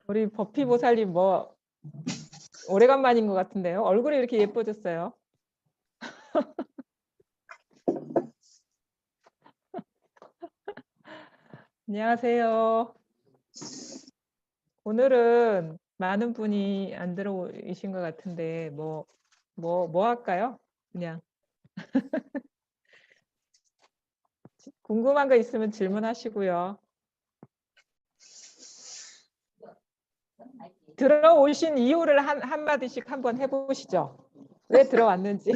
우리 버피 보살님 뭐 오래간만인 것 같은데요. 얼굴이 이렇게 예뻐졌어요. 안녕하세요. 오늘은 많은 분이 안 들어오신 것 같은데 뭐 할까요? 그냥 궁금한 거 있으면 질문하시고요. 들어오신 이유를 한마디씩 한번 해보시죠. 왜 들어왔는지.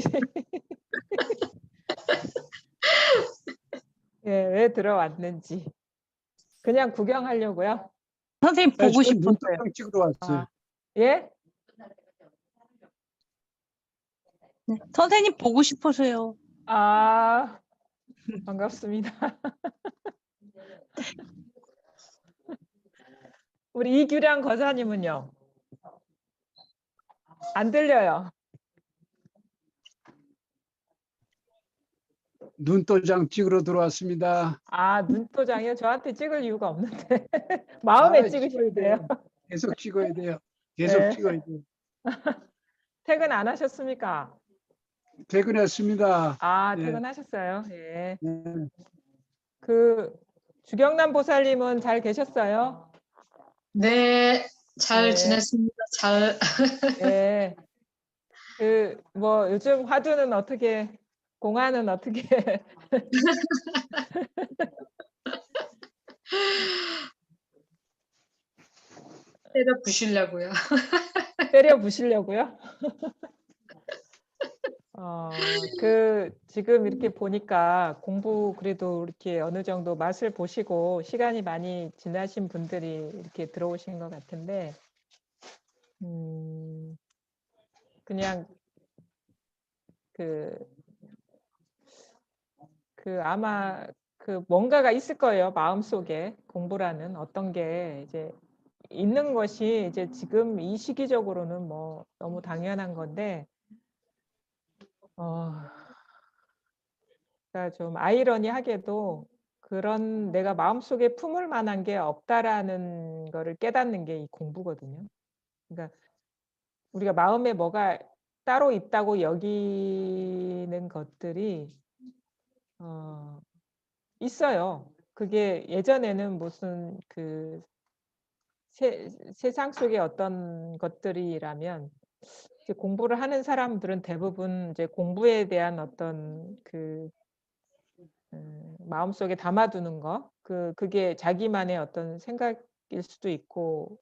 예, 왜 들어왔는지. 그냥 구경하려고요. 선생님 보고 싶었어요. 눈도장 찍으러 왔어요. 예? 네, 선생님 보고 싶어서요. 아, 반갑습니다. 우리 이규량 거사님은요? 안 들려요. 눈도장 찍으러 들어왔습니다. 아, 눈도장이요? 저한테 찍을 이유가 없는데. 마음에 찍으셔야 돼요. 계속 찍어야 돼요. 계속 네. 찍어야 돼요. 퇴근 안 하셨습니까? 퇴근했습니다. 아, 네. 퇴근하셨어요. 예. 네. 그 주경남 보살님은 잘 계셨어요? 네, 잘 네. 지냈습니다. 잘. 예. 그 뭐 요즘 화두는 어떻게, 공화는 어떻게? 때려 부시려고요. 때려 부시려고요? 지금 이렇게 보니까 공부 그래도 이렇게 어느 정도 맛을 보시고 시간이 많이 지나신 분들이 이렇게 들어오신 것 같은데, 그냥 아마 뭔가가 있을 거예요. 마음속에 공부라는 어떤 게 이제 있는 것이 이제 지금 이 시기적으로는 뭐 너무 당연한 건데, 그러니까 좀 아이러니하게도 그런 내가 마음속에 품을 만한 게 없다라는 거를 깨닫는 게 이 공부거든요. 그러니까 우리가 마음에 뭐가 따로 있다고 여기는 것들이 있어요. 그게 예전에는 무슨 세상 속의 어떤 것들이라면 이제 공부를 하는 사람들은 대부분 이제 공부에 대한 어떤 마음속에 담아두는 거, 그게 자기만의 어떤 생각일 수도 있고,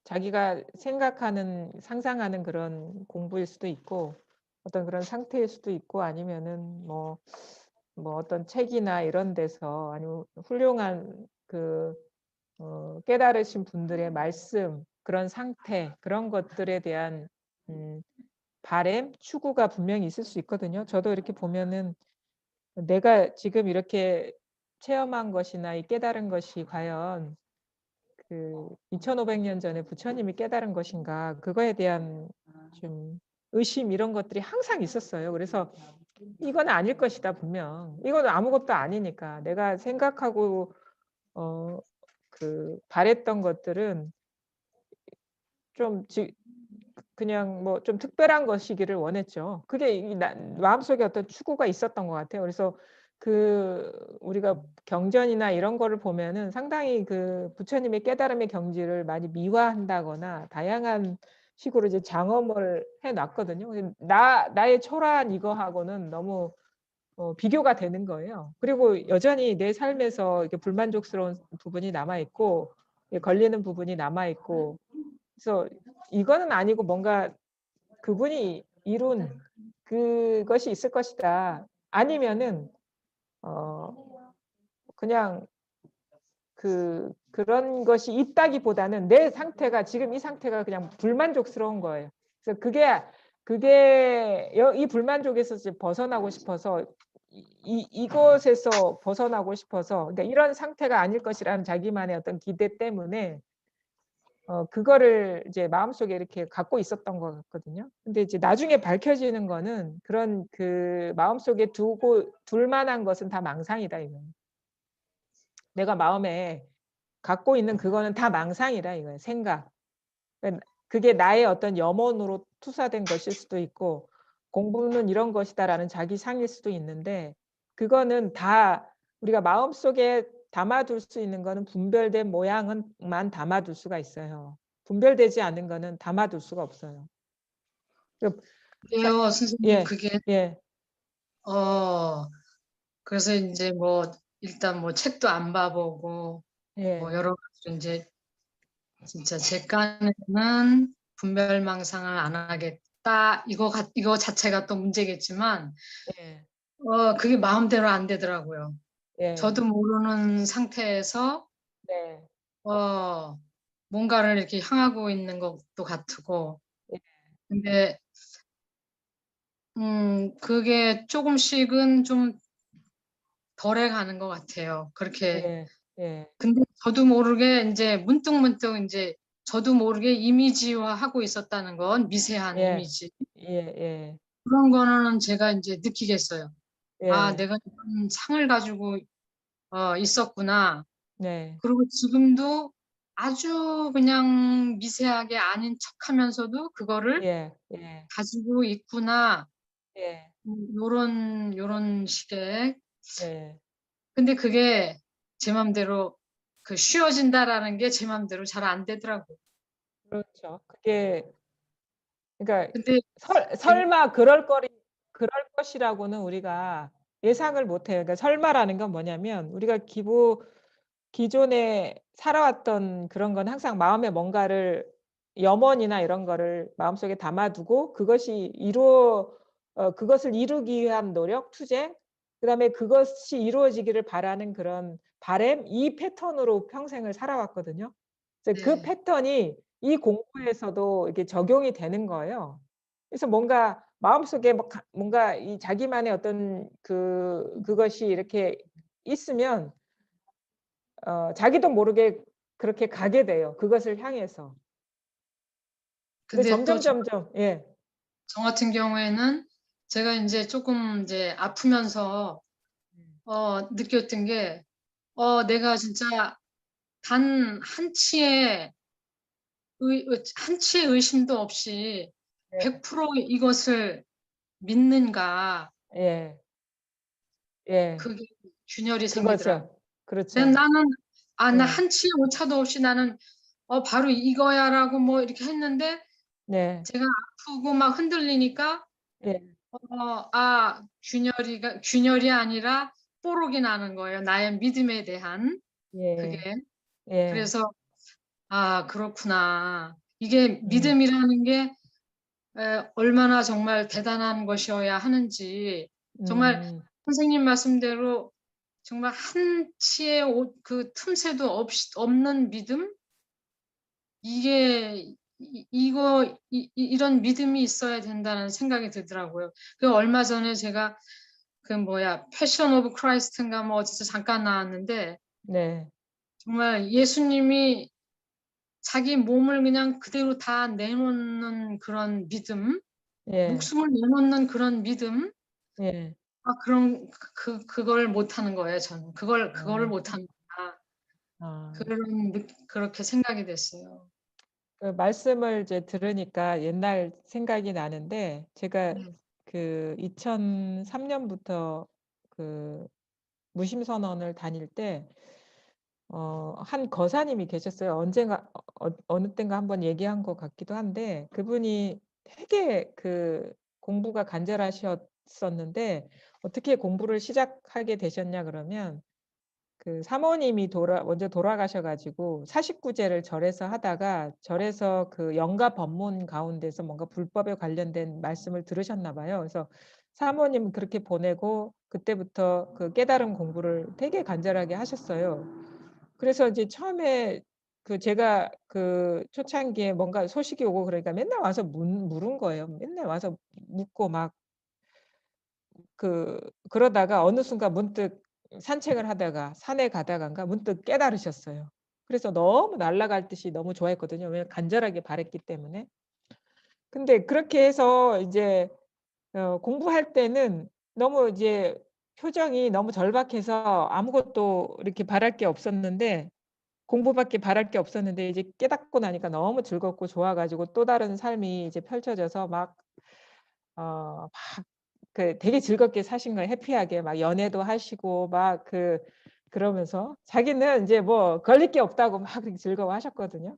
자기가 생각하는, 상상하는 그런 공부일 수도 있고, 어떤 그런 상태일 수도 있고, 아니면은 뭐 어떤 책이나 이런 데서, 아니면 훌륭한 깨달으신 분들의 말씀, 그런 상태, 그런 것들에 대한 바램, 추구가 분명히 있을 수 있거든요. 저도 이렇게 보면은 내가 지금 이렇게 체험한 것이나 이 깨달은 것이 과연 2500년 전에 부처님이 깨달은 것인가, 그거에 대한 좀 의심, 이런 것들이 항상 있었어요. 그래서 이건 아닐 것이다, 분명. 이건 아무것도 아니니까. 내가 생각하고 바랬던 것들은 좀 그냥 뭐 좀 특별한 것이기를 원했죠. 그게 마음속에 어떤 추구가 있었던 것 같아요. 그래서 우리가 경전이나 이런 거를 보면은 상당히 부처님의 깨달음의 경지를 많이 미화한다거나 다양한 식으로 이제 장엄을 해놨거든요. 나의 초라한 이거하고는 너무 비교가 되는 거예요. 그리고 여전히 내 삶에서 이렇게 불만족스러운 부분이 남아있고, 걸리는 부분이 남아있고, 그래서 이거는 아니고 뭔가 그분이 이룬 그것이 있을 것이다. 아니면은 그냥 그런 것이 있다기보다는 내 상태가, 지금 이 상태가 그냥 불만족스러운 거예요. 그래서 그게 이 불만족에서 이제 벗어나고 싶어서, 이것에서 벗어나고 싶어서, 그러니까 이런 상태가 아닐 것이라는 자기만의 어떤 기대 때문에 그거를 이제 마음속에 이렇게 갖고 있었던 것 같거든요. 근데 이제 나중에 밝혀지는 거는 그런 마음속에 둘 만한 것은 다 망상이다, 이거예요. 내가 마음에 갖고 있는 그거는 다 망상이라 이거예요. 생각. 그게 나의 어떤 염원으로 투사된 것일 수도 있고 공부는 이런 것이다라는 자기 상일 수도 있는데 그거는 다 우리가 마음속에 담아둘 수 있는 거는 분별된 모양은만 담아둘 수가 있어요. 분별되지 않은 거는 담아둘 수가 없어요. 그래요, 선생님. 예, 그게 예, 그래서 이제 뭐 일단 뭐 책도 안 봐보고 예, 뭐 여러 가지 이제 진짜 제 깐에는 분별망상을 안 하겠다. 이거 자체가 또 문제겠지만 예, 그게 마음대로 안 되더라고요. 예, 저도 모르는 상태에서 네, 뭔가를 이렇게 향하고 있는 것도 같고. 예. 근데 그게 조금씩은 좀 덜해 가는 것 같아요. 그렇게. 예, 예, 근데 저도 모르게 이제 문득문득 이제 저도 모르게 이미지화하고 있었다는 건 미세한 예, 이미지. 예, 예, 그런 거는 제가 이제 느끼겠어요. 아, 예, 내가 이런 상을 가지고 있었구나. 네, 그리고 지금도 아주 그냥 미세하게 아닌 척하면서도 그거를 예, 예, 가지고 있구나. 예, 요런 식의. 예. 근데 그게 제 맘대로 쉬워진다라는 게 제 맘대로 잘 안 되더라고요. 그렇죠. 그게 그러니까 근데 설마 그럴 것이라고는 우리가 예상을 못 해요. 그러니까 설마라는 건 뭐냐면 우리가 기존에 살아왔던 그런 건 항상 마음에 뭔가를 염원이나 이런 거를 마음속에 담아두고 그것을 이루기 위한 노력, 투쟁, 그다음에 그것이 이루어지기를 바라는 그런 바램, 이 패턴으로 평생을 살아왔거든요. 그래서 그 네. 패턴이 이 공부에서도 이렇게 적용이 되는 거예요. 그래서 뭔가 마음속에 뭔가 이 자기만의 어떤 그것이 이렇게 있으면 자기도 모르게 그렇게 가게 돼요. 그것을 향해서. 근데 근데 또 점점 예. 저 같은 경우에는 제가 이제 조금 이제 아프면서 느꼈던 게 내가 진짜 단 한 치의 의심도 없이 예. 100% 이것을 믿는가. 예. 예. 그게 균열이 생기더라고요. 그거죠. 그렇죠. 나는 나 예. 한 치의 오차도 없이 나는 바로 이거야라고 뭐 이렇게 했는데 네. 제가 아프고 막 흔들리니까 예. 균열이 아니라 뽀록이 나는 거예요. 나의 믿음에 대한 그게. 예. 예. 그래서 그렇구나. 이게 음. 믿음이라는 게 얼마나 정말 대단한 것이어야 하는지 정말 음. 선생님 말씀대로 정말 한 치의 그 틈새도 없는 믿음? 이게 이런 믿음이 있어야 된다는 생각이 들더라고요. 얼마 전에 제가 패션 오브 크라이스트인가 뭐 어디서 잠깐 나왔는데 네. 정말 예수님이 자기 몸을 그냥 그대로 다 내놓는 그런 믿음, 예. 목숨을 내놓는 그런 믿음, 예. 그런 그걸 못하는 거예요. 저는 그거를 아. 못한다. 아. 그렇게 생각이 됐어요. 그 말씀을 이제 들으니까 옛날 생각이 나는데 제가 네. 그 2003 년부터 그 무심 선언을 다닐 때 한 거사님이 계셨어요. 언젠가 어느 땐가 한번 얘기한 것 같기도 한데 그분이 되게 공부가 간절하셨었는데 어떻게 공부를 시작하게 되셨냐 그러면 사모님이 먼저 돌아가셔 가지고 49제를 절에서 하다가 절에서 영가 법문 가운데서 뭔가 불법에 관련된 말씀을 들으셨나 봐요. 그래서 사모님 그렇게 보내고 그때부터 깨달음 공부를 되게 간절하게 하셨어요. 그래서 이제 처음에 제가 초창기에 뭔가 소식이 오고 그러니까 맨날 와서 물은 거예요. 맨날 와서 묻고 막 그러다가 어느 순간 문득 산책을 하다가 산에 가다간가 문득 깨달으셨어요. 그래서 너무 날아갈 듯이 너무 좋아했거든요. 왜냐면 간절하게 바랐기 때문에. 근데 그렇게 해서 이제 공부할 때는 너무 이제 표정이 너무 절박해서 아무것도 이렇게 바랄 게 없었는데 공부밖에 바랄 게 없었는데 이제 깨닫고 나니까 너무 즐겁고 좋아 가지고 또 다른 삶이 이제 펼쳐져서 막 그 되게 즐겁게 사신 거예요. 해피하게 막 연애도 하시고 막 그러면서 자기는 이제 뭐 걸릴 게 없다고 막 그렇게 즐거워하셨거든요.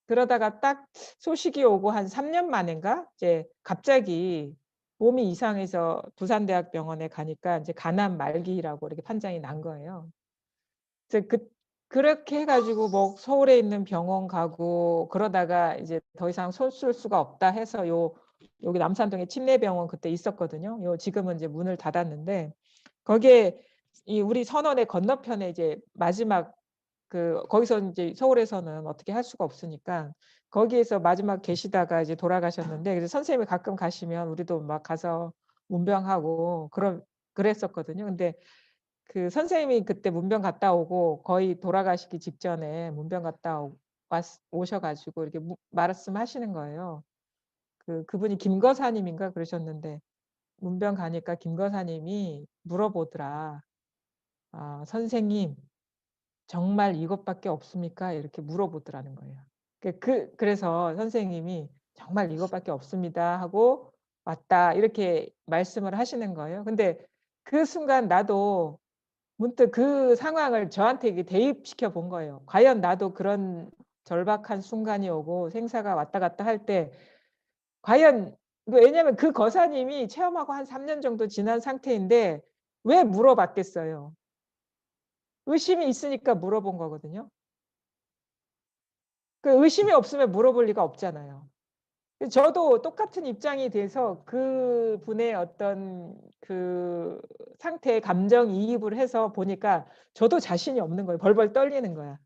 그러다가 딱 소식이 오고 한 3년 만인가 이제 갑자기 몸이 이상해서 부산대학병원에 가니까 이제 간암 말기라고 이렇게 판정이 난 거예요. 그래서 그렇게 해 가지고 뭐 서울에 있는 병원 가고 그러다가 이제 더 이상 손 쓸 수가 없다 해서 여기 남산동에 침례병원 그때 있었거든요. 지금은 이제 문을 닫았는데 거기에 이 우리 선원의 건너편에 이제 마지막 거기서 인제 서울에서는 어떻게 할 수가 없으니까 거기에서 마지막 계시다가 이제 돌아가셨는데 그래서 선생님이 가끔 가시면 우리도 막 가서 문병하고 그랬었거든요. 근데 그 선생님이 그때 문병 갔다 오고 거의 돌아가시기 직전에 문병 갔다 오셔 가지고 이렇게 말씀하시는 거예요. 그분이 김거사님인가 그러셨는데 문병 가니까 김거사님이 물어보더라. "아 선생님 정말 이것밖에 없습니까?" 이렇게 물어보더라는 거예요. 그래서 선생님이 "정말 이것밖에 없습니다." 하고 "왔다." 이렇게 말씀을 하시는 거예요. 근데 그 순간 나도 문득 그 상황을 저한테 이게 대입시켜 본 거예요. 과연 나도 그런 절박한 순간이 오고 생사가 왔다 갔다 할 때 과연 왜냐면 그 거사님이 체험하고 한 3년 정도 지난 상태인데 왜 물어봤겠어요. 의심이 있으니까 물어본 거거든요. 의심이 없으면 물어볼 리가 없잖아요. 저도 똑같은 입장이 돼서 그분의 어떤 상태에 감정이입을 해서 보니까 저도 자신이 없는 거예요. 벌벌 떨리는 거야.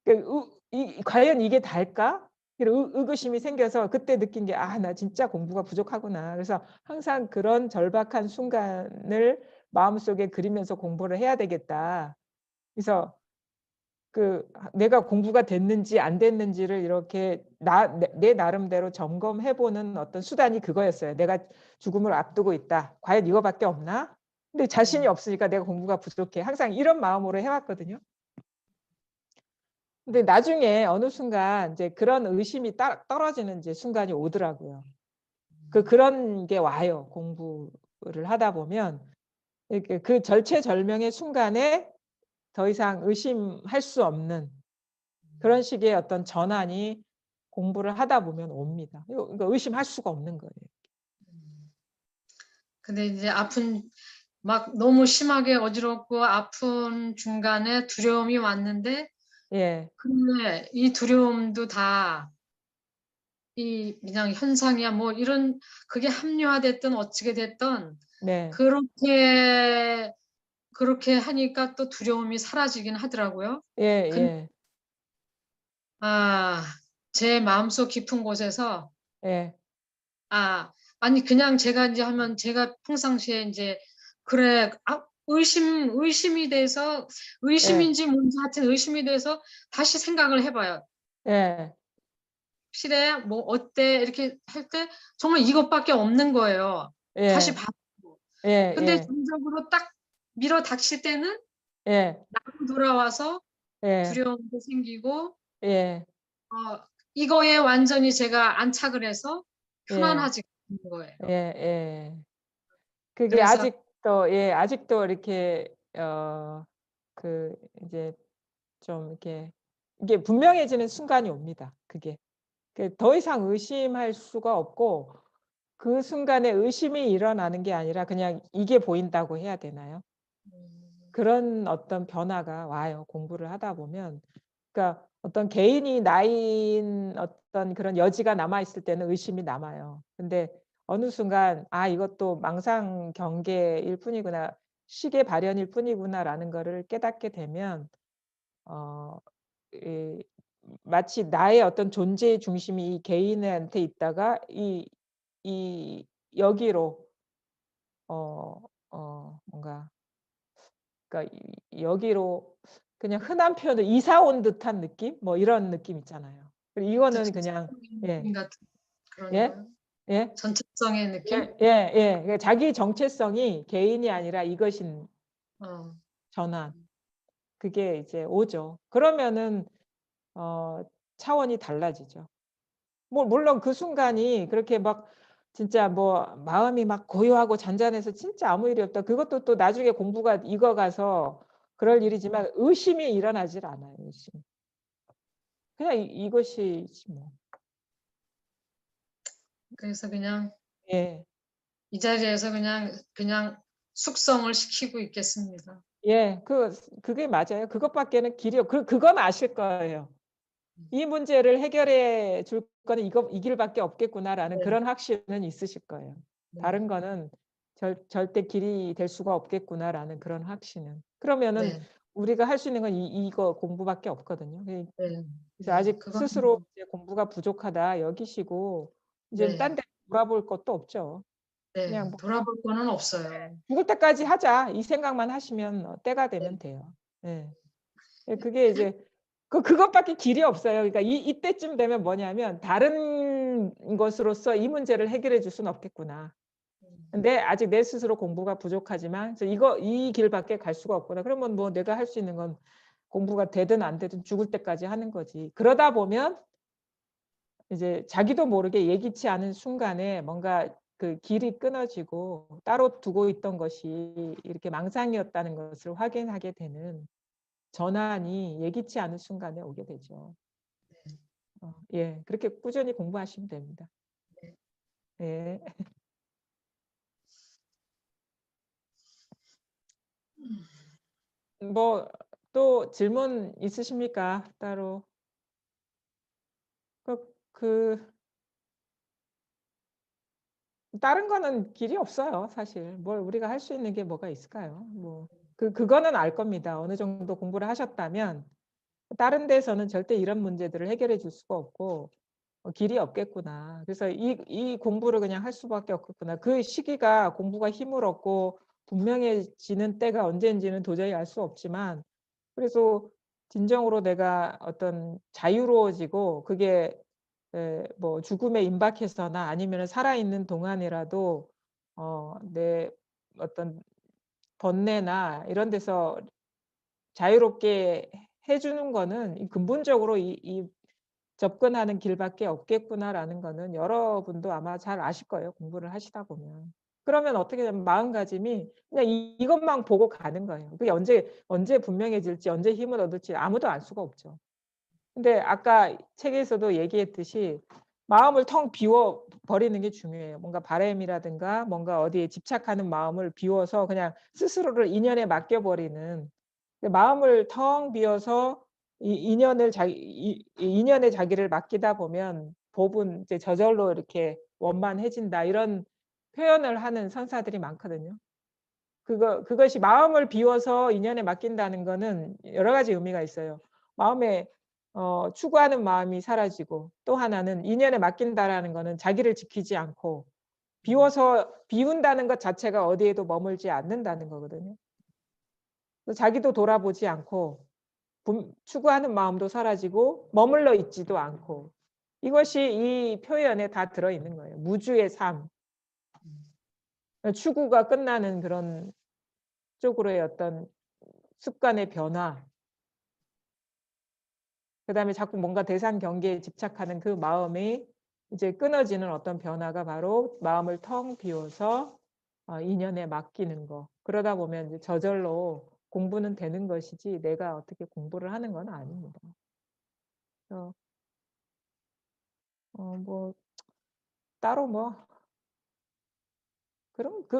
그 의 이 '과연 이게 다일까?' 이런 의구심이 생겨서 그때 느낀 게 '아 나 진짜 공부가 부족하구나.' 그래서 항상 그런 절박한 순간을 마음속에 그리면서 공부를 해야 되겠다. 그래서 '내가 공부가 됐는지 안 됐는지를 이렇게 내 나름대로 점검해 보는 어떤 수단이 그거였어요. '내가 죽음을 앞두고 있다. 과연 이거밖에 없나?' 근데 자신이 없으니까 '내가 공부가 부족해.' 항상 이런 마음으로 해 왔거든요. 근데 나중에 어느 순간 인제 그런 의심이 떨어지는 이제 순간이 오더라고요. 그런 게 와요. 공부를 하다 보면 이렇게 그 절체절명의 순간에 더 이상 의심할 수 없는 그런 식의 어떤 전환이 공부를 하다 보면 옵니다. 그러니까 의심할 수가 없는 거예요. 근데 이제 막 너무 심하게 어지럽고 아픈 중간에 두려움이 왔는데 예. 근데 이 두려움도 다 그냥 현상이야 뭐 이런 그게 합리화됐든 어찌게 됐든 네. 그렇게 하니까 또 두려움이 사라지긴 하더라고요. 근 예예. 제 마음속 깊은 곳에서 예. 아니 그냥 제가 인제 하면 제가 평상시에 인제 그래 의심이 돼서 예. 의심인지 뭔지 하여튼 의심이 돼서 다시 생각을 해 봐요. 예. '확실해? 뭐 어때?' 이렇게 할 때 정말 이것밖에 없는 거예요. 다시 예. 봐도. 근데 예예. 정적으로 딱 밀어 닥칠 때는 예. 나로 돌아와서 예. 두려움도 생기고 예. 이거에 완전히 제가 안착을 해서 예. 편안해지는 거예요. 예예. 그게 그래서 아직도 이렇게 이제 좀 이렇게 이게 분명해지는 순간이 옵니다 그게. 더 이상 의심할 수가 없고 그 순간에 의심이 일어나는 게 아니라 그냥 이게 보인다고 해야 되나요? 그런 어떤 변화가 와요 공부를 하다 보면. 그러니까 어떤 개인이 나인 어떤 그런 여지가 남아 있을 때는 의심이 남아요. 근데 어느 순간 '아 이것도 망상 경계일 뿐이구나. 식의 발현일 뿐이구나.'라는 거를 깨닫게 되면 어 이 마치 나의 어떤 존재의 중심이 이 개인한테 있다가 여기로 뭔가 그러니까 여기로 그냥 흔한 표현으로 이사 온 듯한 느낌? 뭐 이런 느낌 있잖아요. 그리고 이거는 뜻밖의 그냥 예. 느낌 같은 그런 예? 거요. 예? 전체성의 느낌? 예. 자기 정체성이 개인이 아니라 이것인 어, 전환. 그게 이제 오죠. 그러면은 차원이 달라지죠. 뭐 물론 그 순간이 그렇게 막 진짜 뭐 마음이 막 고요하고 잔잔해서 진짜 아무 일이 없다. 그것도 또 나중에 공부가 익어가서 그럴 일이지만 의심이 일어나질 않아요. 의심. 그냥 이것이지 뭐. 그래서 그냥 예. 이 자리에서 그냥 숙성을 시키고 있겠습니다. 예. 그게 맞아요. 그것밖에는 길이 그건 아실 거예요. 이 문제를 해결해 줄 거는 이 길밖에 없겠구나라는 네. 그런 확신은 있으실 거예요. 다른 거는 절대 길이 될 수가 없겠구나라는 그런 확신은. 그러면은 네. 우리가 할 수 있는 건 이거 공부밖에 없거든요. 네. 그래서 아직 그건 스스로 이제 공부가 부족하다 여기시고 이제 네. 딴 데 돌아볼 것도 없죠. 네. 그냥 뭐 돌아볼 거는 없어요. 죽을 때까지 하자 이 생각만 하시면 때가 되면 돼요. 예. 그게 이제 그것밖에 길이 없어요. 그러니까 이때쯤 되면 뭐냐면 '다른 것으로서 이 문제를 해결해 줄 수는 없겠구나. 근데 아직 내 스스로 공부가 부족하지만 이 길밖에 갈 수가 없구나.' 그러면 뭐 내가 할 수 있는 건 공부가 되든 안 되든 죽을 때까지 하는 거지. 그러다 보면 이제 자기도 모르게 예기치 않은 순간에 뭔가 그 길이 끊어지고 따로 두고 있던 것이 이렇게 망상이었다는 것을 확인하게 되는 전환이 예기치 않은 순간에 오게 되죠. 예. 그렇게 꾸준히 공부하시면 됩니다. 예. 뭐 또 질문 있으십니까? 따로. 그 다른 거는 길이 없어요, 사실. 뭘 우리가 할 수 있는 게 뭐가 있을까요? 뭐 그거는 알 겁니다. 어느 정도 공부를 하셨다면 다른 데서는 절대 이런 문제들을 해결해 줄 수가 없고 길이 없겠구나. 그래서 이 공부를 그냥 할 수밖에 없겠구나. 그 시기가 공부가 힘을 얻고 분명해지는 때가 언제인지는 도저히 알 수 없지만 그래서 진정으로 내가 어떤 자유로워지고 그게 뭐 죽음에 임박해서나 아니면은 살아있는 동안이라도 내 어떤 번뇌나 이런 데서 자유롭게 해 주는 거는 근본적으로 이 '접근하는 길밖에 없겠구나.'라는 거는 여러분도 아마 잘 아실 거예요, 공부를 하시다 보면. 그러면 어떻게 되면 마음가짐이 그냥 이것만 보고 가는 거예요. 그게 언제 분명해질지 언제 힘을 얻을지 아무도 알 수가 없죠. 근데 아까 책에서도 얘기했듯이 마음을 텅 비워 버리는 게 중요해요. 뭔가 바람이라든가 뭔가 어디에 집착하는 마음을 비워서 그냥 스스로를 인연에 맡겨 버리는 마음을 텅 비워서 이 인연에 자기를 맡기다 보면 법은 이제 저절로 이렇게 원만해진다 이런 표현을 하는 선사들이 많거든요. 그것이 마음을 비워서 인연에 맡긴다는 거는 여러 가지 의미가 있어요. 마음에 추구하는 마음이 사라지고 또 하나는 인연에 맡긴다라는 거는 자기를 지키지 않고 비운다는 것 자체가 어디에도 머물지 않는다는 거거든요. 자기도 돌아보지 않고 추구하는 마음도 사라지고 머물러 있지도 않고 이것이 이 표현에 다 들어있는 거예요. 무주의 삶. 추구가 끝나는 그런 쪽으로의 어떤 습관의 변화. 그다음에 자꾸 뭔가 대상 경계에 집착하는 그 마음이 이제 끊어지는 어떤 변화가 바로 마음을 텅 비워서 인연에 맡기는 거. 그러다 보면 이제 저절로 공부는 되는 것이지 내가 어떻게 공부를 하는 건 아닙니다. 그래서 뭐 따로 뭐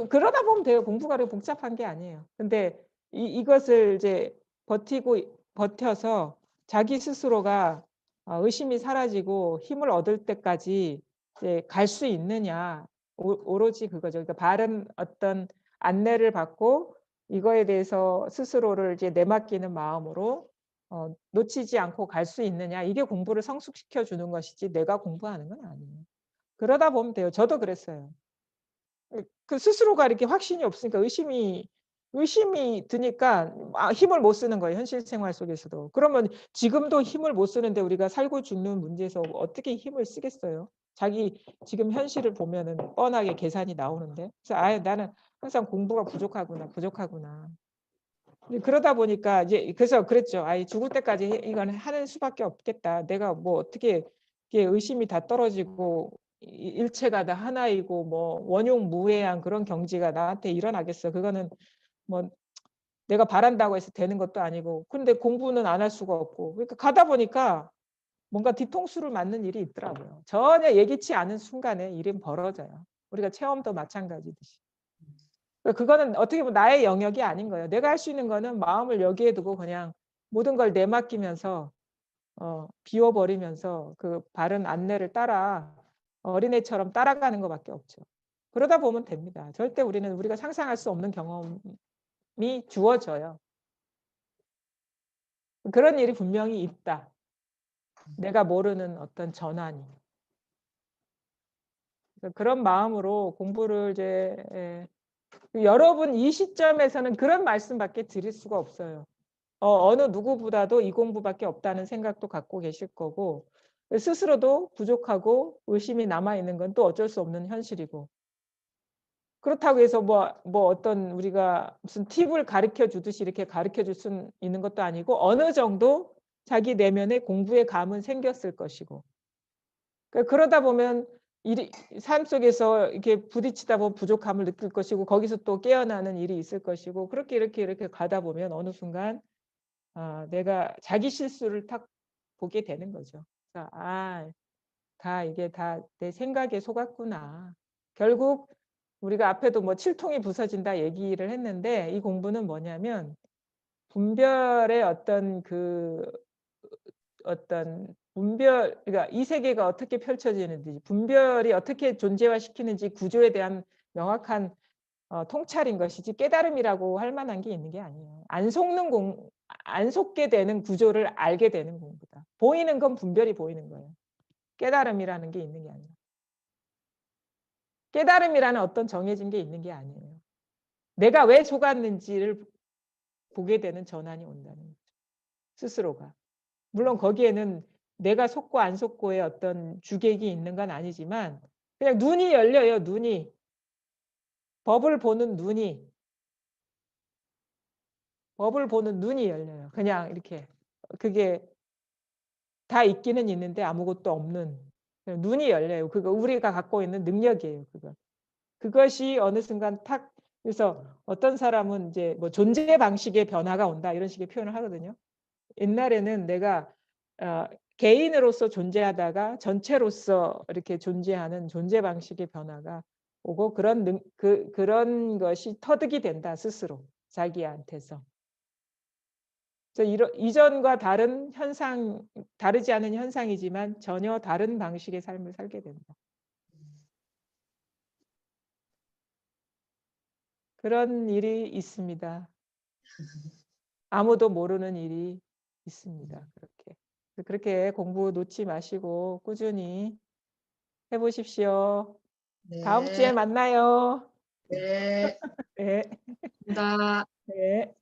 그러다 보면 돼요. 공부가 그렇게 복잡한 게 아니에요. 근데 이것을 이제 버텨서 자기 스스로가 의심이 사라지고 힘을 얻을 때까지 이제 갈 수 있느냐. 오로지 그거죠. 그러니까 바른 어떤 안내를 받고 이거에 대해서 스스로를 이제 내맡기는 마음으로 놓치지 않고 갈 수 있느냐. 이게 공부를 성숙시켜 주는 것이지 내가 공부하는 건 아니에요. 그러다 보면 돼요. 저도 그랬어요. 그 스스로가 이렇게 확신이 없으니까 의심이 드니까 힘을 못 쓰는 거예요, 현실 생활 속에서도. 그러면 지금도 힘을 못 쓰는데 우리가 살고 죽는 문제에서 어떻게 힘을 쓰겠어요? 자기 지금 현실을 보면은 뻔하게 계산이 나오는데. 그래서 아 나는 항상 공부가 부족하구나. 근데 그러다 보니까 이제 그래서 그랬죠. 아이 죽을 때까지 이건 하는 수밖에 없겠다. 내가 뭐 어떻게 이게 의심이 다 떨어지고 일체가 다 하나이고 뭐 원흉무해한 그런 경지가 나한테 일어나겠어. 그거는 뭐 내가 바란다고 해서 되는 것도 아니고. 근데 공부는 안 할 수가 없고. 그러니까 가다 보니까 뭔가 뒤통수를 맞는 일이 있더라고요. 전혀 예기치 않은 순간에 일이 벌어져요. 우리가 체험도 마찬가지듯이. 그거는 어떻게 보면 나의 영역이 아닌 거예요. 내가 할 수 있는 거는 마음을 여기에 두고 그냥 모든 걸 내맡기면서 비워버리면서 그 바른 안내를 따라 어린애처럼 따라가는 것밖에 없죠. 그러다 보면 됩니다. 절대 우리가 상상할 수 없는 경험이 주어져요. 그런 일이 분명히 있다. 내가 모르는 어떤 전환이. 그런 마음으로 공부를 이제 여러분 이 시점에서는 그런 말씀밖에 드릴 수가 없어요. 어느 누구보다도 이 공부밖에 없다는 생각도 갖고 계실 거고 스스로도 부족하고 의심이 남아있는 건 또 어쩔 수 없는 현실이고 그렇다고 해서 뭐 어떤 우리가 무슨 팁을 가르쳐 주듯이 이렇게 가르쳐 줄 수 있는 것도 아니고 어느 정도 자기 내면에 공부의 감은 생겼을 것이고 그러다 보면 삶 속에서 이렇게 부딪히다 보면 부족함을 느낄 것이고 거기서 또 깨어나는 일이 있을 것이고 그렇게 이렇게 가다 보면 어느 순간 내가 자기 실수를 딱 보게 되는 거죠. 그래서 이게 다 내 생각에 속았구나. 결국 우리가 앞에도 뭐 칠통이 부서진다 얘기를 했는데 이 공부는 뭐냐면 분별의 어떤 그러니까 이 세계가 어떻게 펼쳐지는지 분별이 어떻게 존재화시키는지 구조에 대한 명확한 통찰인 것이지 깨달음이라고 할 만한 게 있는 게 아니에요. 안 속게 되는 구조를 알게 되는 공부다. 보이는 건 분별이 보이는 거예요. 깨달음이라는 게 있는 게 아니라. 깨달음이라는 어떤 정해진 게 있는 게 아니에요. 내가 왜 속았는지를 보게 되는 전환이 온다는 거죠. 스스로가. 물론 거기에는 내가 속고 안 속고의 어떤 주객이 있는 건 아니지만 그냥 눈이 열려요. 눈이. 법을 보는 눈이 열려요. 그냥 이렇게. 그게 다 있기는 있는데 아무것도 없는 눈이 열려요. 그거 우리가 갖고 있는 능력이에요. 그것이 어느 순간 탁 그래서 어떤 사람은 이제 뭐 존재 방식의 변화가 온다 이런 식의 표현을 하거든요. 옛날에는 내가 개인으로서 존재하다가 전체로서 이렇게 존재하는 존재 방식의 변화가 오고 그런 것이 터득이 된다 스스로 자기한테서. 그래서 이전과 다르지 않은 현상이지만 전혀 다른 방식의 삶을 살게 된다. 그런 일이 있습니다. 아무도 모르는 일이 있습니다. 그렇게 공부 놓지 마시고 꾸준히 해보십시오. 다음 주에 네, 만나요. 네, 네. 감사합니다. 네.